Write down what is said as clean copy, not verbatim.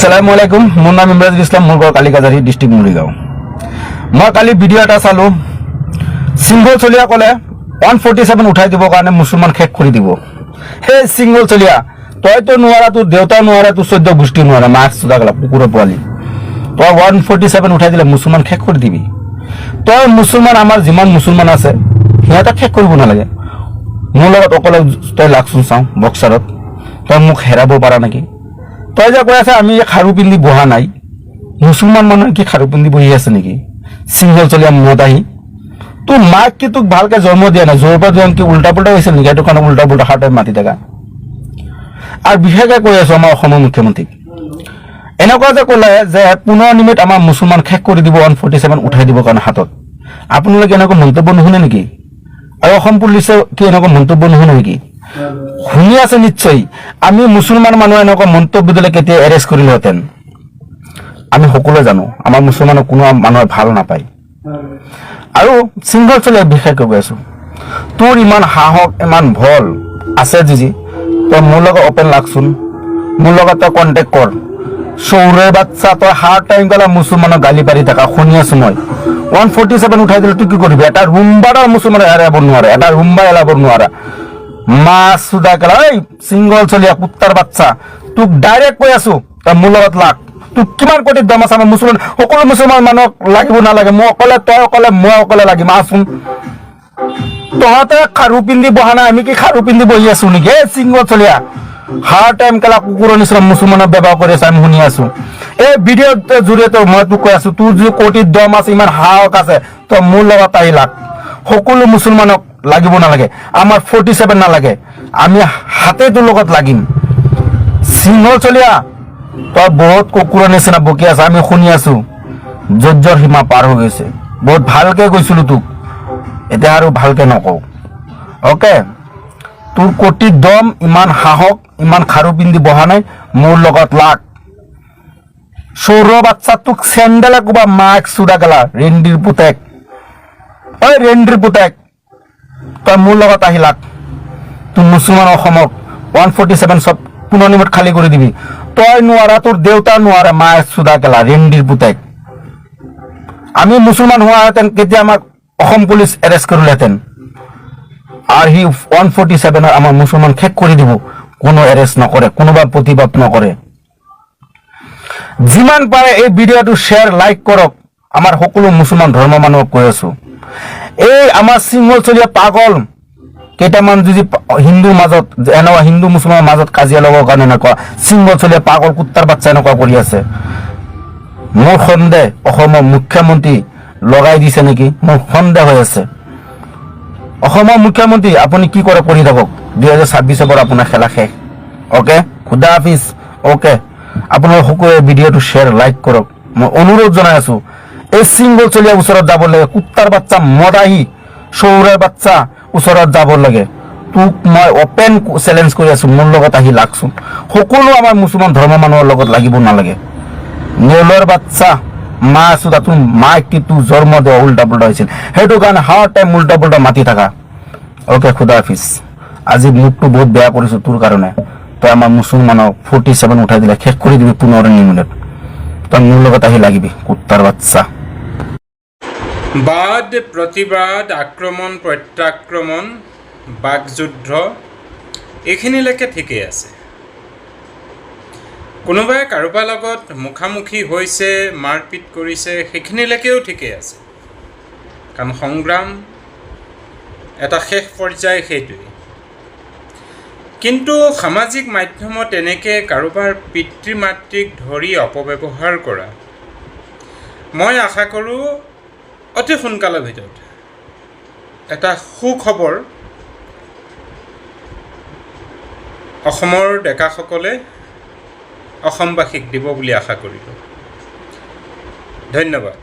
আসসালামু আলাইকুম, মোৰ নাম ইমৰাজুল ইছলাম, মোৰ ঘৰ কালিকাজাৰী, ডিষ্ট্ৰিক্ট মৰিগাঁও। মই কালি ভিডিঅ' এটা চালোঁ, সিংহল চলিয়া ক'লে 147 উঠাই দিবৰ কাৰণে মুছলমান শেষ কৰি দিব। সেই সিংহল চলিয়া, তইতো নোৱাৰা, তোৰ দেউতাও নোৱাৰা, তোৰ 14 গোষ্ঠী নোৱাৰা, মাছ চোদা গলা কুকুৰৰ পোৱালি। তই 147 উঠাই দিলে মুছলমান শেষ কৰি দিবি। তই মুছলমান, আমাৰ যিমান মুছলমান আছে সিহঁতক শেষ কৰিব নালাগে। মোৰ লগত অকলে তই লাগচোন চাওঁ বক্সাৰত, তই মোক হেৰাব পাৰা নেকি? তই যে কৈ আছে আমি খাৰু পিন্ধি বহা নাই, মুছলমান মানুহে কি খাৰু পিন্ধি বহি আছে নেকি? সিংহল চলিয়া মত আহি তোৰ মাক কি তোক ভালকে জন্ম দিয়া নাই, জোৰ পৰা দিয়া কি উল্টা পুল্টা হৈছিল নেকি? সেইটো কাৰণে উল্টা পুল্টা হাৰ্টত মাতি থাকা। আৰু বিশেষকৈ কৈ আছো আমাৰ অসমৰ মুখ্যমন্ত্ৰীক, এনেকুৱা যে ক'লে যে 15 মিনিট আমাৰ মুছলমান শেষ কৰি দিব 147 উঠাই দিবৰ কাৰণে হাতত। আপোনালোকে এনেকুৱা মন্তব্য নুশুনে নেকি? আৰু অসম পুলিচে কি এনেকুৱা মন্তব্য নুশুনে নেকি? শুনি আছে নিশ্চয়। আমি মুছলমান মানুহ এনেকুৱা মন্তব্য দিলে কেতিয়া এৰেষ্ট কৰিলোহেঁতেন। আমি সকলোৱে জানো আমাৰ মুছলমানক কোনো মানুহে ভাল নাপায়। আৰু সিংহল চলিয়া বিশেষকৈ কৈ আছো, তোৰ ইমান সাহস ইমান ভল আছে যদি তই মোৰ লগত অপেন লাগচোন, মোৰ লগত তই কণ্টেক্ট কৰ। চৌৰে বাচ্চা, তই হাৰ্ড টাইম গলা মুছলমানক গালি পাৰি থাকা শুনি আছো মই। 147 উঠাই দিলে তুই কি কৰিবি? এটা ৰুম্বাৰ মুছলমানে এৰাব নোৱাৰে, এটা ৰুম্বা এৰাব নোৱাৰা। মাছ চুদা গেলা এই সিংহল চলিয়া কুত্তাৰ বাচ্চা, তোক ডাইৰেক্ট কৈ আছো তই মোৰ লগত লাগ। তোক কিমান কোটি দম আছে আমাৰ মুছলমান, সকলো মুছলমান মানুহক লাগিব নালাগে? মই অকলে, তই অকলে, মই অকলে লাগিম আছোন। তহঁতে খাৰু পিন্ধি বহা নাই, আমি কি খাৰু পিন্ধি বহি আছো নেকি? এই সিংহল চলিয়া হাৰ্ড টাইম কেলা কুকুৰৰ নিচিনা মুছলমানক ব্যৱহাৰ কৰি আছে, আমি শুনি আছো। এই ভিডিঅ'ৰ জৰিয়তে মই তোক কৈ আছো, তোৰ যি কোটিৰ দম আছে, ইমান সাহস আছে, তই মোৰ লগত আহি লাগ। সকলো মুছলমানক লাগিব নালাগে, আমাৰ 47 নালাগে, আমি হাতে তোৰ লগত লাগিম। সিংহল চলিয়া তই বহুত কুকুৰৰ নিচিনা বকি আছ, আমি শুনি আছো। যজ্জৰ সীমা পাৰ হৈ গৈছে। বহুত ভালকে কৈছিলো তোক, এতিয়া আৰু ভালকে নকওঁ। অকে, তোৰ কোটিৰ দম, ইমান সাহস, ইমান খাৰু পিন্ধি বহা নাই, মোৰ লগত লাগ। সৌৰ বাচ্চা, তোক চেণ্ডেলে কোবা মাক চুদা গেলা ৰেণ্ডিৰ পুতেক, ঐ ৰেণ্ডিৰ পুতেক, তই মোৰ লগত আহি লাগ। তোৰ মুছলমান অসমক 147 চব 15 মিনিট খালী কৰি দিবি। তই নোৱাৰা, তোৰ দেউতা নোৱাৰা, মায়ে চুদা গেলা ৰেণ্ডিৰ পুতেক। আমি মুছলমান হোৱাহেঁতেন কেতিয়া আমাক অসম পুলিচ এৰেষ্ট কৰিলেহেঁতেন। আৰু সি 147 আমাৰ মুছলমান শেষ কৰি দিব, কোনো এৰেষ্ট নকৰে, কোনোবা প্ৰতিবাদ নকৰে। যিমান পাৰে এই ভিডিঅ'টো শ্বেয়াৰ লাইক কৰক। আমাৰ সকলো মুছলমান ধৰ্ম মানুহক কৈ আছো, এই আমাৰ সিংহল চলিয়া পাগল কেইটামান যদি হিন্দুৰ মাজত এনেকুৱা হিন্দু মুছলমানৰ মাজত কাজিয়া ল'বৰ কাৰণে এনেকুৱা সিংহল চলিয়া পাগল কুত্তাৰ বাচ্চা এনেকুৱা কৰি আছে। মোৰ সন্দেহ অসমৰ মুখ্যমন্ত্ৰী লগাই দিছে নেকি, মোৰ সন্দেহ হৈ আছে। অসমৰ মুখ্যমন্ত্ৰী আপুনি কি কৰে কৰি থাকক, 2026 পৰা আপোনাৰ খেলা শেষ। অকে, খুদা হাফিজ। অকে, আপোনাৰ সকলোৱে ভিডিঅ'টো শ্বেয়াৰ লাইক কৰক। মই অনুৰোধ জনাই আছো, এই সিংহল চলিয়া ওচৰত যাব লাগে, কুত্তাৰ বাচ্চা মদাহী সৌৰৰ বাচ্চা ওচৰত যাব লাগে। তোক মই অপেন চেলেঞ্জ কৰি আছো, মোৰ লগত আহি লাগচোন। সকলো আমাৰ মুছলমান ধৰ্ম মানুহৰ লগত লাগিব নালাগে। নেউলৰ বাচ্চা, মা চোদা, তোৰ মাক কি তোৰ জন্ম দিয়া উল্টা পুল্টা হৈছিল, সেইটো কাৰণে হাৰ্ড টাইম উল্টা পুল্টা মাতি থাকা। অকে, খুদা হাফিজ। আজি মুডটো বহুত বেয়া কৰিছো তোৰ কাৰণে। তই আমাৰ মুছলমানক 47 উঠাই দিলে শেষ কৰি দিবি 15 মিনিট। তই মোৰ লগত আহি লাগিবি কুত্তাৰ বাচ্চা। বাদ প্ৰতিবাদ, আক্ৰমণ প্ৰত্যাক্ৰমণ, বাকযুদ্ধ এইখিনিলৈকে ঠিকেই আছে। কোনোবাই কাৰোবাৰ লগত মুখামুখি হৈছে, মাৰপিট কৰিছে, সেইখিনিলৈকেও ঠিকেই আছে। কাৰণ সংগ্ৰাম এটা শেষ পৰ্যায়, সেইটোৱেই। কিন্তু সামাজিক মাধ্যমত এনেকৈ কাৰোবাৰ পিতৃ মাতৃক ধৰি অপব্যৱহাৰ কৰা, মই আশা কৰোঁ অতি সোনকালৰ ভিতৰত এটা সুখবৰ অসমৰ ডেকাসকলে অসমবাসীক দিব বুলি আশা কৰিলোঁ। ধন্যবাদ।